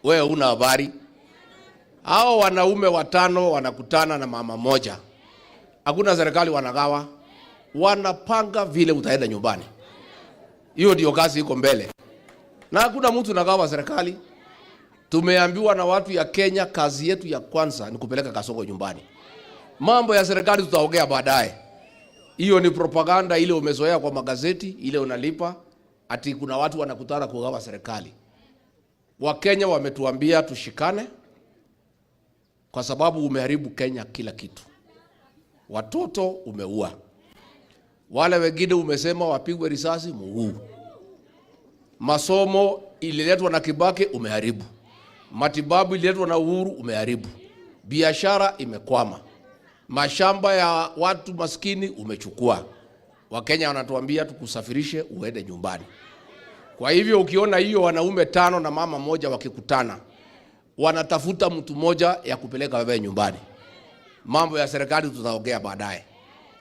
Wewe una habari? Hao wanaume watano wanakutana na mama moja. Hakuna serikali wanagawa. Wanapanga vile utaenda nyumbani. Hiyo ndio kazi iko mbele. Na hakuna mtu anagawa serikali. Tumeambiwa na watu ya Kenya, kazi yetu ya kwanza ni kupeleka Kasongo nyumbani. Mambo ya serikali tutaongea baadaye. Hiyo ni propaganda ile umezoea kwa magazeti, ile unalipa ati kuna watu wanakutana kugawa serikali. Wakenya wametuambia tushikane kwa sababu umeharibu Kenya kila kitu. Watoto umeua. Wale wengine umesema wapigwe risasi muuu. Masomo ililetwa na Kibaki umeharibu. Matibabu ililetwa na Uhuru umeharibu. Biashara imekwama. Mashamba ya watu maskini umechukua. Wakenya wanatuambia tukusafirishe uende nyumbani. Kwa hivyo ukiona hiyo wanaume 5 na mama moja wakikutana, wanatafuta mtu moja ya kupeleka wewe nyumbani. Mambo ya serikali tutaongea baadaye.